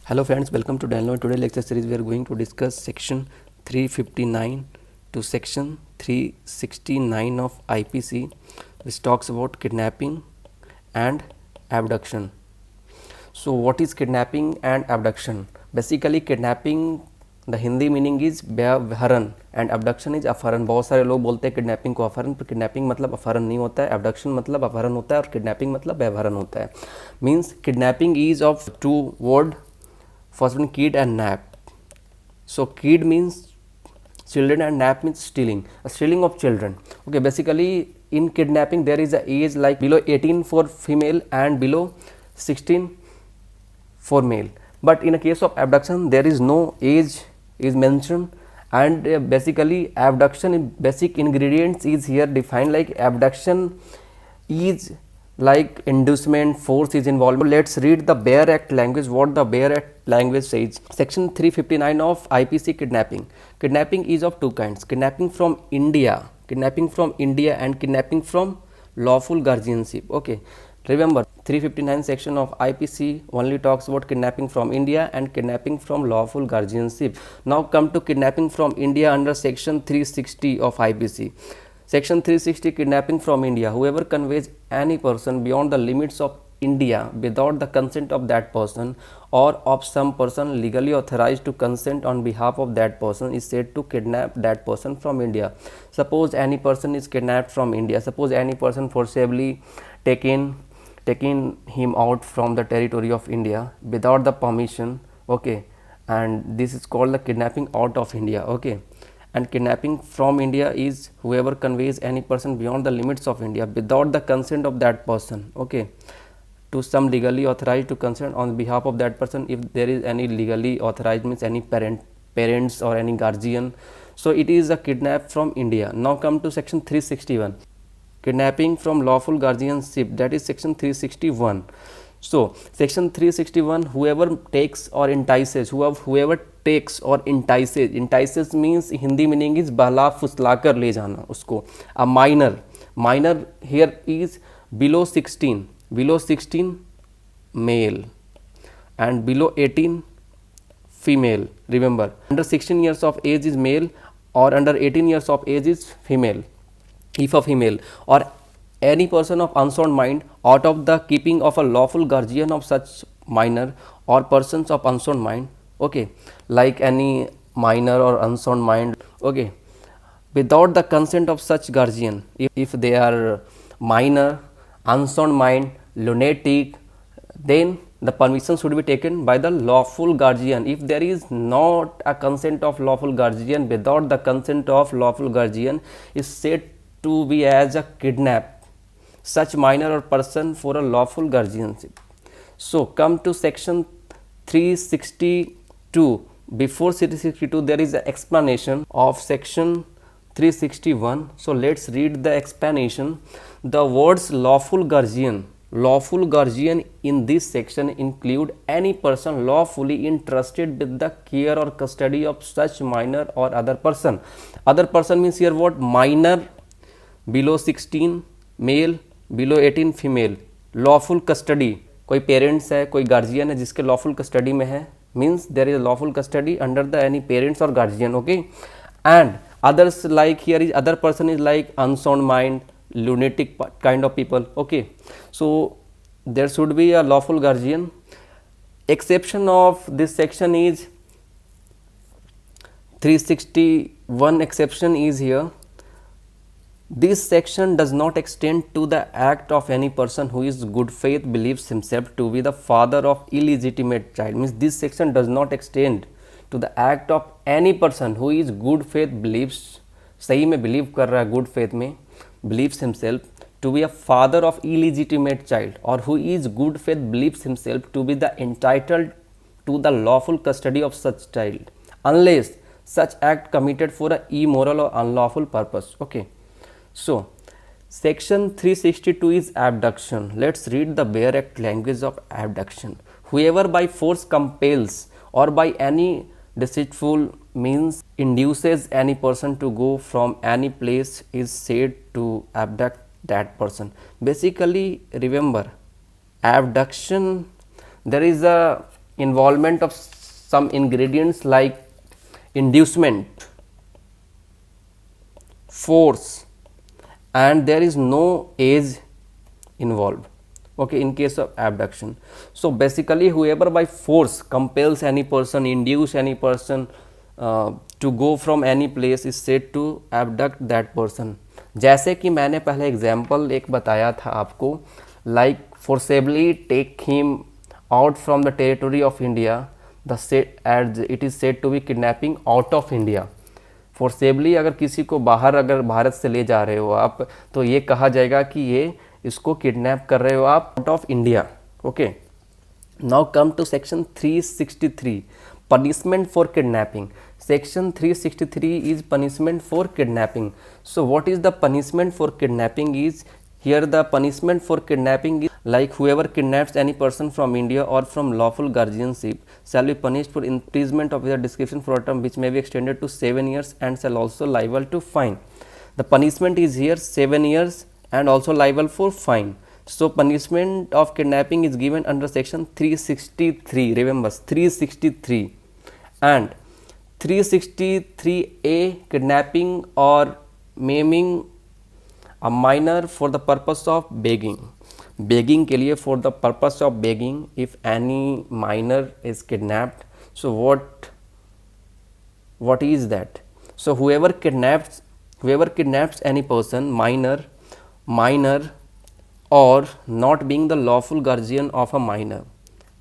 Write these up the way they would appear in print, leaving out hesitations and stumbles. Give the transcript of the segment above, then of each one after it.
Hello friends, welcome to Download. Today lecture series we are going to discuss section 359 to section 369 of IPC, which talks about kidnapping and abduction. So what is kidnapping and abduction? Basically kidnapping, the Hindi meaning is व्यवहरण and abduction is अपहरण. बहुत सारे लोग बोलते हैं kidnapping को अपहरण, पर किडनैपिंग मतलब अपहरण नहीं होता है. अबडक्शन मतलब अपहरण होता है और किडनैपिंग मतलब व्यवहरण होता है. Means kidnapping is of two word. First one, kid and nap. So kid means children and nap means stealing, a stealing of children. Okay, basically in kidnapping there is a age like below 18 for female and below 16 for male. But in a case of abduction there is no age is mentioned, and basically abduction in basic ingredients is here defined like abduction is like inducement, force is involved. Let's read the Bare Act language, what the Bare Act language says. Section 359 of IPC kidnapping. Kidnapping is of two kinds: kidnapping from India and kidnapping from lawful guardianship. Okay, remember 359 section of IPC only talks about kidnapping from India and kidnapping from lawful guardianship. Now come to kidnapping from India under section 360 of IPC. Section 360, kidnapping from India. Whoever conveys any person beyond the limits of India without the consent of that person or of some person legally authorized to consent on behalf of that person is said to kidnap that person from India. Suppose any person is kidnapped from India. Suppose any person forcibly taking him out from the territory of India without the permission. Okay, and this is called the kidnapping out of India. Okay. And kidnapping from India is whoever conveys any person beyond the limits of India without the consent of that person, okay, to some legally authorized to consent on behalf of that person. If there is any legally authorized means any parents or any guardian, so it is a kidnap from India. Now come to section 361, kidnapping from lawful guardianship, that is section 361. So section 361, whoever takes or entices, whoever takes or entices means Hindi meaning is बहला फुसला कर ले जाना उसको. a minor here is below 16 male and below 18 female. Remember, under 16 years of age is male or under 18 years of age is female. If a female or any person of unsound mind out of the keeping of a lawful guardian of such minor or persons of unsound mind, okay, like any minor or unsound mind, okay, without the consent of such guardian, if they are minor, unsound mind, lunatic, then the permission should be taken by the lawful guardian. If there is not a consent of lawful guardian, without the consent of lawful guardian is said to be as a kidnap such minor or person for a lawful guardianship. So come to section 362. Before 362 there is an explanation of section 361. So let's read the explanation. The words lawful guardian in this section include any person lawfully entrusted with the care or custody of such minor or other person. Other person means here what? Minor, below 16 male, below 18 female. Lawful custody, कोई parents है, कोई guardian है जिसके lawful custody में है, means there is lawful custody under the any parents और guardian. Okay, and others like here is other person is like unsound mind, lunatic kind of people. Okay, so there should be a lawful guardian. Exception of this section is 361 exception is here. This section does not extend to the act of any person who is good faith believes himself to be the father of illegitimate child. Means this section does not extend to the act of any person who is good faith believes, सही में believe कर रहा है good faith में, believes himself to be a father of illegitimate child, or who is good faith believes himself to be the entitled to the lawful custody of such child, unless such act committed for a immoral or unlawful purpose. Okay. So, section 362 is abduction. Let's read the Bare Act language of abduction. Whoever by force compels or by any deceitful means induces any person to go from any place is said to abduct that person. Basically, remember, abduction, there is a involvement of some ingredients like inducement, force, and there is no age involved, okay, in case of abduction. So basically whoever by force compels any person, induce any person to go from any place is said to abduct that person. जैसे कि मैंने पहले example एक बताया था आपको, like forcibly take him out from the territory of India, the said as it is said to be kidnapping out of India. Forcibly अगर किसी को बाहर अगर भारत से ले जा रहे हो आप, तो ये कहा जाएगा कि ये इसको किडनैप कर रहे हो आप out of India, okay. Now come to section 363, punishment for kidnapping. Section 363 is punishment for kidnapping. So what is the punishment for kidnapping is, here the punishment for kidnapping is like whoever kidnaps any person from India or from lawful guardianship shall be punished for imprisonment of their description for a term which may be extended to 7 years and shall also liable to fine. The punishment is here 7 years and also liable for fine. So punishment of kidnapping is given under section 363, remember 363, and 363A, kidnapping or maiming a minor for the purpose of begging. Begging के लिए for the purpose of begging, if any minor is kidnapped, so what is that? So whoever kidnaps any person, minor or not being the lawful guardian of a minor,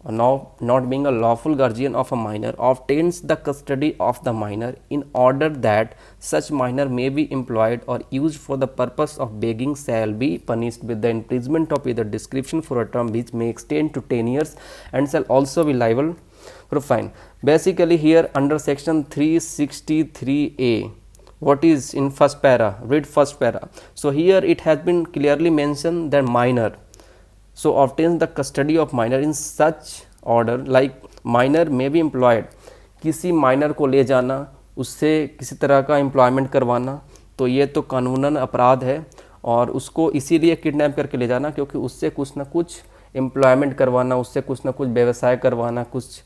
or not being a lawful guardian of a minor, obtains the custody of the minor in order that such minor may be employed or used for the purpose of begging, shall be punished with the imprisonment of either description for a term which may extend to 10 years and shall also be liable for fine. Basically here under section 363A, what is in first para? Read first para. So here it has been clearly mentioned that minor, so obtains the custody of minor in such order, like minor may be employed, किसी minor को ले जाना, उससे किसी तरह का employment करवाना, तो ये तो कानूनन अपराध है, और उसको इसीलिए किडनैप करके ले जाना क्योंकि उससे कुछ ना कुछ एम्प्लॉयमेंट करवाना, उससे कुछ ना कुछ व्यवसाय करवाना, कुछ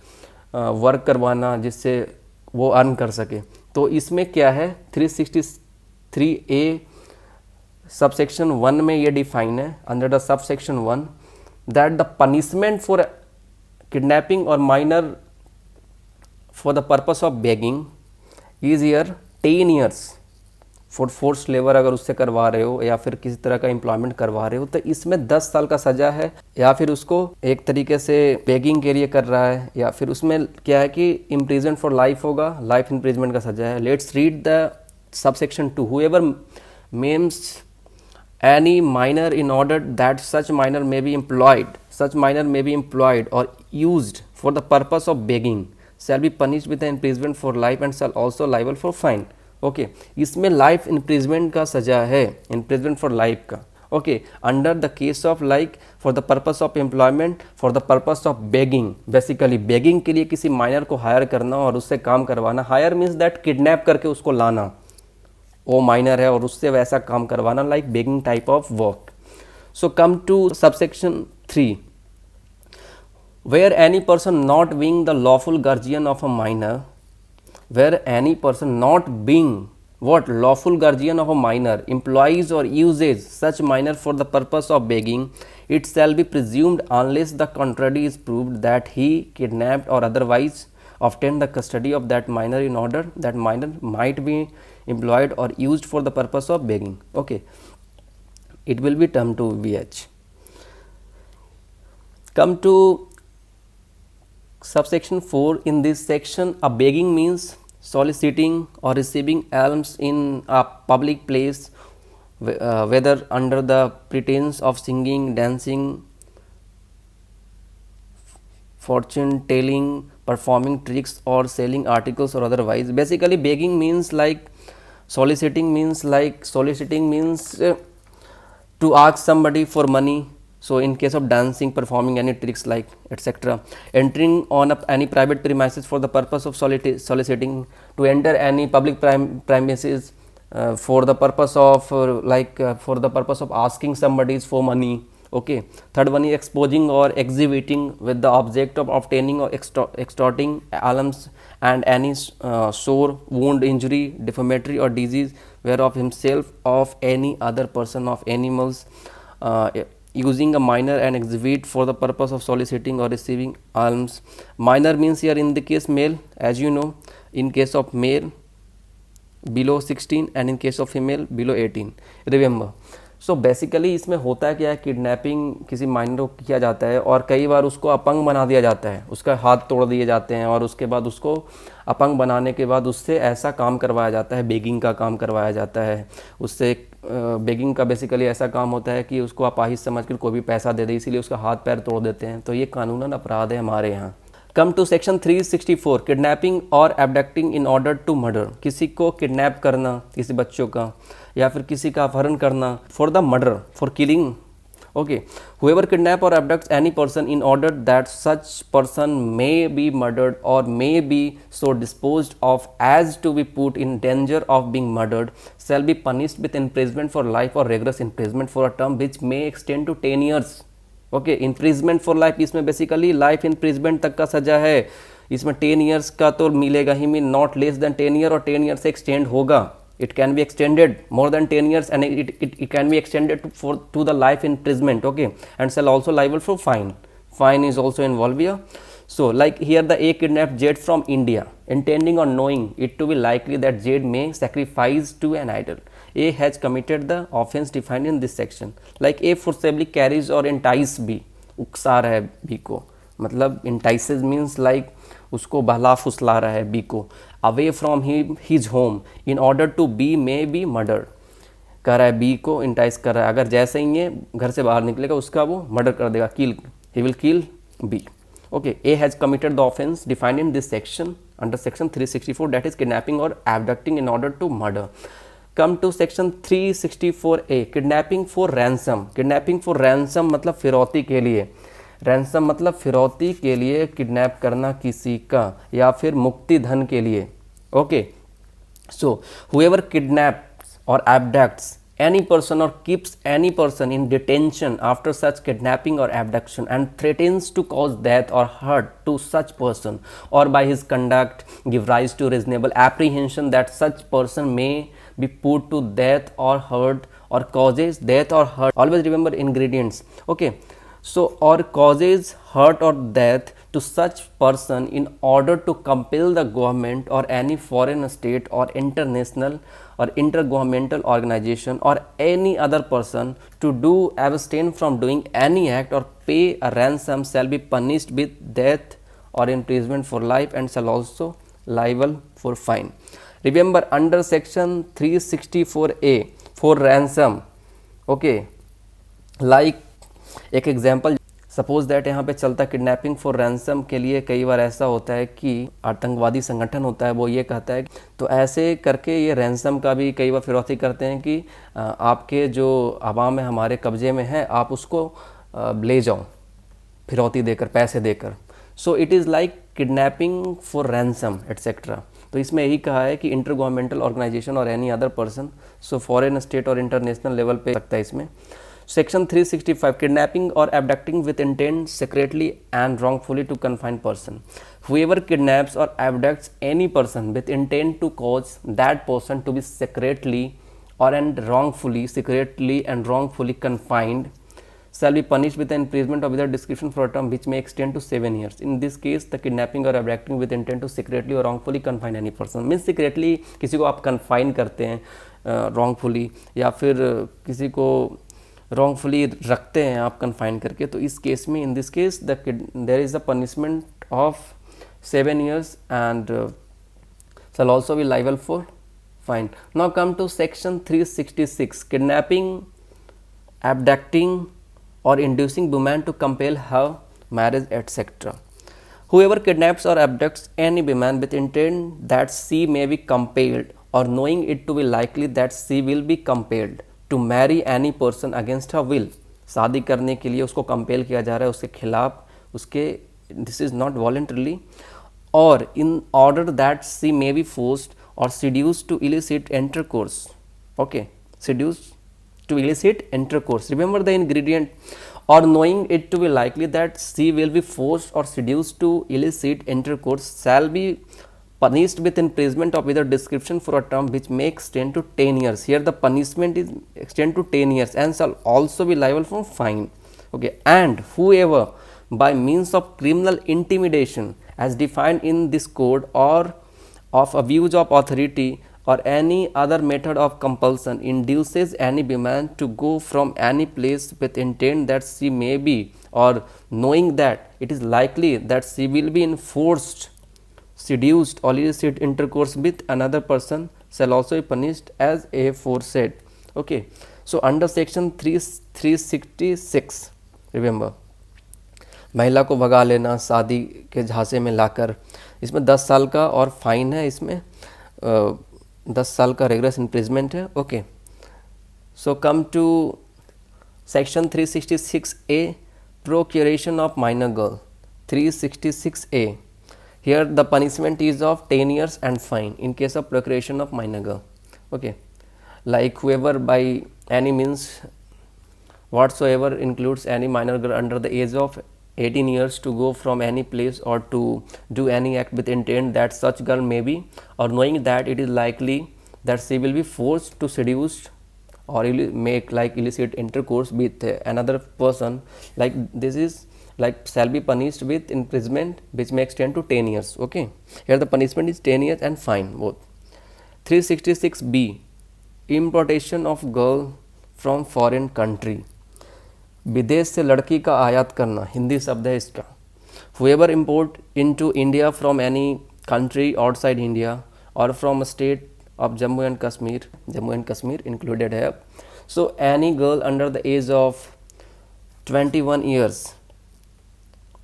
वर्क करवाना जिससे वो अर्न कर सके. तो इसमें क्या है 363A सबसेक्शन 1 में ये डिफाइन है, under the subsection 1 that the punishment for kidnapping or minor for the purpose of begging is here 10 years for forced labor. अगर उससे करवा रहे हो या फिर किसी तरह का एम्प्लॉयमेंट करवा रहे हो तो इसमें 10 साल का सजा है, या फिर उसको एक तरीके से बेगिंग के लिए कर रहा है, या फिर उसमें क्या है कि इम्प्रिजन फॉर लाइफ होगा, लाइफ इम्प्रिजमेंट का सजा है. Let's read the subsection 2. whoever maims any minor in order that such minor may be employed or used for the purpose of begging shall be punished with the imprisonment for life and shall also liable for fine. Okay इसमें life imprisonment का सजा है, imprisonment for life का. Okay under the case of like for the purpose of employment for the purpose of begging. Basically begging के लिए किसी minor को higher करना और उससे काम करवाना. हायर मीन्स दैट किडनैप करके उसको लाना, वो माइनर है और उससे वैसा काम करवाना, like begging type of work. So come to subsection 3, where any person not being the lawful guardian of a minor, where any person not being what lawful guardian of a minor employs or uses such minor for the purpose of begging, it shall be presumed unless the contrary is proved that he kidnapped or otherwise obtained the custody of that minor in order that minor might be employed or used for the purpose of begging. Okay, it will be term to VH. Come to subsection 4. in this section, a begging means soliciting or receiving alms in a public place, whether under the pretense of singing, dancing, fortune telling, performing tricks or selling articles or otherwise. Basically begging means like soliciting means to ask somebody for money. So in case of dancing, performing any tricks like etc. Entering on any private premises for the purpose of soliciting, to enter any public premises for the purpose of for the purpose of asking somebody for money, Okay. Third one is exposing or exhibiting with the object of obtaining or extorting alms and any sore, wound, injury, defamatory or disease whereof himself of any other person of animals, using a minor and exhibit for the purpose of soliciting or receiving alms. Minor means here in the case male, as you know, in case of male below 16 and in case of female below 18. Remember. So basically इसमें होता क्या है, kidnapping किसी minor को किया जाता है और कई बार उसको अपंग बना दिया जाता है, उसका हाथ तोड़ दिए जाते हैं और उसके बाद उसको अपंग बनाने के बाद उससे ऐसा काम करवाया जाता है, बेगिंग का काम करवाया जाता है उससे। बेगिंग का बेसिकली ऐसा काम होता है कि उसको अपाहिज समझ कर कोई भी पैसा दे दे, इसीलिए उसका हाथ पैर तोड़ देते हैं। तो ये कानूनन अपराध है हमारे यहाँ। कम टू सेक्शन 364, किडनैपिंग और abducting in order to murder. किसी को किडनैप करना, किसी बच्चों का या फिर किसी का अपहरण करना for the murder, for killing. Okay, whoever kidnap or abducts any person in order that such person may be murdered or may be so disposed of as to be put in danger of being murdered shall be punished with imprisonment for life or rigorous imprisonment for a term which may extend to 10 years। Okay, imprisonment for life, इसमें basically life imprisonment तक का सजा है। इसमें 10 years का तो मिलेगा ही, mean not less than 10 year, और 10 ईयर से एक्सटेंड होगा। It can be extended more than 10 years and it can be extended to the life imprisonment. Okay, and shall also liable for fine. Fine is also involved here. So like here the A kidnapped Jade from India, intending or knowing it to be likely that Jade may sacrifice to an idol. A has committed the offence defined in this section. Like A forcibly carries or entice B, उकसा रहा है B को, मतलब entices means like उसको बहला फुसला रहा है B को, away from his home in order to B may be murdered। कह रहा है B को entice कर रहा है, अगर जैसे ही ये घर से बाहर निकलेगा उसका वो मर्डर कर देगा, kill, he will kill B। Okay, A has committed the offence defined in this section under section 364, that is kidnapping or abducting in order to murder। Come to section 364A, kidnapping for ransom। kidnapping for ransom मतलब फिरौती के लिए, ransom मतलब फिरौती के लिए kidnap करना किसी का या फिर मुक्ति धन के लिए। Okay, so whoever kidnaps or abducts any person or keeps any person in detention after such kidnapping or abduction and threatens to cause death or hurt to such person or by his conduct give rise to reasonable apprehension that such person may be put to death or hurt or causes death or hurt, always remember ingredients। Okay, so or causes hurt or death to such person in order to compel the government or any foreign state or international or intergovernmental organization or any other person to do abstain from doing any act or pay a ransom shall be punished with death or imprisonment for life and shall also liable for fine। Remember under section 364A for ransom, okay, like एक example suppose that यहाँ पे चलता kidnapping for ransom के लिए कई बार ऐसा होता है कि आतंकवादी संगठन होता है वो ये कहता है, तो ऐसे करके ये रैंसम का भी कई बार फिरौती करते हैं कि आपके जो अवाम है हमारे कब्जे में है आप उसको ले जाओ फिरौती देकर, पैसे देकर। So it is like kidnapping for ransom etcetera. तो इसमें यही कहा है कि इंटर गवर्नमेंटल ऑर्गेनाइजेशन और any other person, so foreign state और इंटरनेशनल लेवल पे सकता है इसमें। Section 365, kidnapping or abducting with intent secretly and wrongfully to confine person। Whoever kidnaps or abducts any person with intent to cause that person to be secretly and wrongfully confined shall be punished with the imprisonment or without discretion for a term which may extend to 7 years। In this case, the kidnapping or abducting with intent to secretly or wrongfully confine any person means secretly किसी को आप confine करते हैं wrongfully या फिर किसी को wrongfully रखते हैं आप कन्फाइन करके, तो इस केस में in this case there is a punishment of 7 years and shall also be liable for fine। Now come to section 366, kidnapping, abducting or inducing woman to compel her marriage etc। Whoever kidnaps or abducts any woman with intent that she may be compelled or knowing it to be likely that she will be compelled to marry any person against her will, शादी करने के लिए उसको compel किया जा रहा है उसके खिलाफ, उसके दिस इज नॉट वॉलेंटरली, और in order that she may be forced और seduced to illicit intercourse। okay, seduced to illicit intercourse, remember the ingredient, or knowing it to be likely that she will be forced or seduced to illicit intercourse shall be punished with imprisonment of either description for a term which may extend to 10 years. Here the punishment is extend to 10 years and shall also be liable for fine. Okay, and whoever by means of criminal intimidation as defined in this code or of abuse of authority or any other method of compulsion induces any woman to go from any place with intent that she may be, or knowing that it is likely that she will be enforced, seduced or illicit intercourse with another person shall also be punished as aforesaid. Okay, so under section 366 remember, महिला को भगा लेना शादी के झांसे में लाकर, इसमें 10 साल का और फाइन है, इसमें 10 साल का रेगुलर इम्प्रिजमेंट है. Okay, so come to section 366A, procuration of minor girl. 366A, here the punishment is of 10 years and fine in case of procuration of minor girl. Okay, like whoever by any means whatsoever includes any minor girl under the age of 18 years to go from any place or to do any act with intent that such girl may be, or knowing that it is likely that she will be forced to seduce or make like illicit intercourse with another person, like this is like shall be punished with imprisonment which may extend to 10 years. Okay, here the punishment is 10 years and fine both. 366B, importation of girl from foreign country. विदेश से लड़की का आयात करना, हिंदी शब्द है इसका. whoever import into India from any country outside India or from a state of Jammu and Kashmir included here. So any girl under the age of 21 years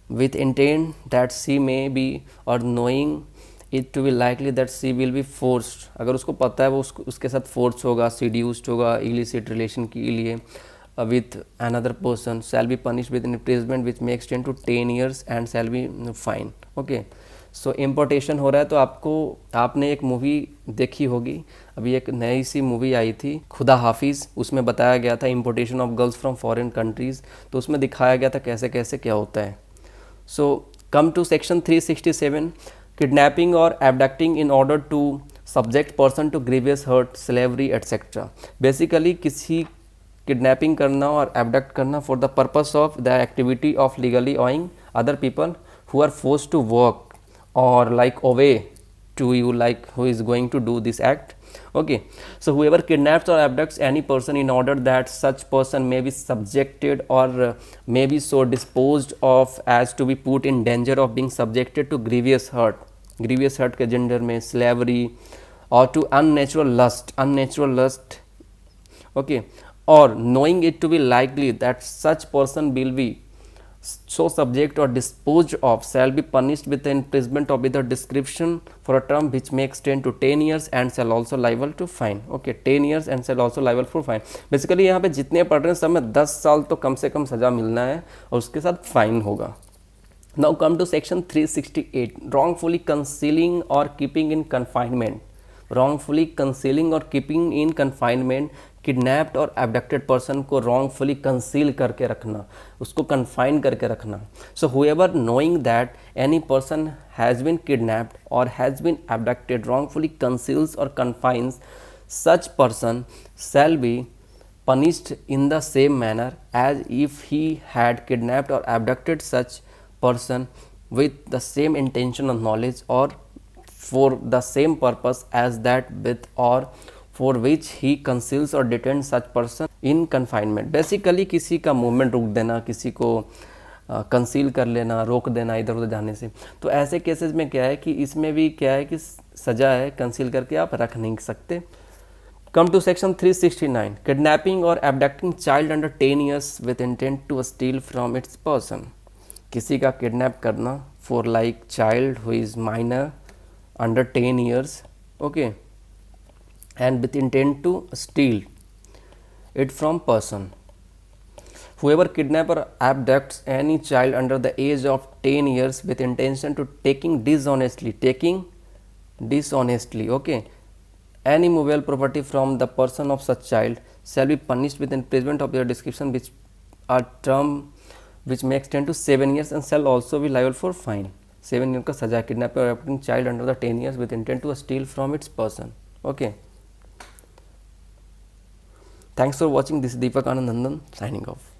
with intent that she may be or knowing it to be likely that she will be forced, अगर उसको पता है वो उसके साथ force होगा, seduced होगा illicit relation के लिए with another person, shall be punished with imprisonment which may extend to 10 years and shall be fine. Okay, so importation हो रहा है. तो आपने एक मूवी देखी होगी, अभी एक नई सी मूवी आई थी खुदा हाफिज़, उसमें बताया गया था importation of girls from foreign countries. तो उसमें दिखाया गया था कैसे कैसे क्या होता है. So come to section 367, kidnapping और abducting in order to subject person to grievous hurt, slavery etcetera. Basically किसी किडनैपिंग करना और एबडक्ट करना for the purpose of the activity of legally owing other people who are forced to work or like away to you, like who is going to do this act. Okay, so whoever kidnaps or abducts any person in order that such person may be subjected or may be so disposed of as to be put in danger of being subjected to grievous hurt के gender में slavery or to unnatural lust. Okay, or knowing it to be likely that such person will be so subject or disposed of shall be punished with the imprisonment of either description for a term which may extend to 10 years and shall also liable to fine. Okay, 10 years and shall also liable for fine. Basically यहाँ पे जितने पढ़ रहे हैं सब में 10 साल तो कम से कम सजा मिलना है और उसके साथ फाइन होगा. Now come to section 368, wrongfully concealing or keeping in confinement. wrongfully concealing or keeping in confinement, kidnapped और एबडक्टेड पर्सन को रॉन्गफुली कंसील करके रखना, उसको कन्फाइन करके रखना. So whoever knowing that any person has been kidnapped और has been abducted wrongfully conceals और confines such person shall be punished in the same manner as if he had kidnapped or abducted such person with the same intention or knowledge or for the same purpose as that with or for which he conceals or detains such person in confinement. Basically किसी का movement रोक देना, किसी को conceal कर लेना, रोक देना इधर उधर जाने से. तो ऐसे केसेस में क्या है कि इसमें भी क्या है कि सजा है, कंसील करके आप रख नहीं सकते. Come to section 369, kidnapping or abducting child under 10 years with intent to steal from its person. किसी का किडनैप करना for like child who is minor under 10 years, okay, and with intent to steal it from person. Whoever kidnap or abducts any child under the age of 10 years with intention to taking dishonestly, okay, any movable property from the person of such child shall be punished with imprisonment of their description which a term which may extend to 7 years and shall also be liable for fine. 7 years का सजा, kidnapping or abducting child under the 10 years with intent to steal from its person. Okay. Thanks for watching. This is Deepak Anand Nandan signing off.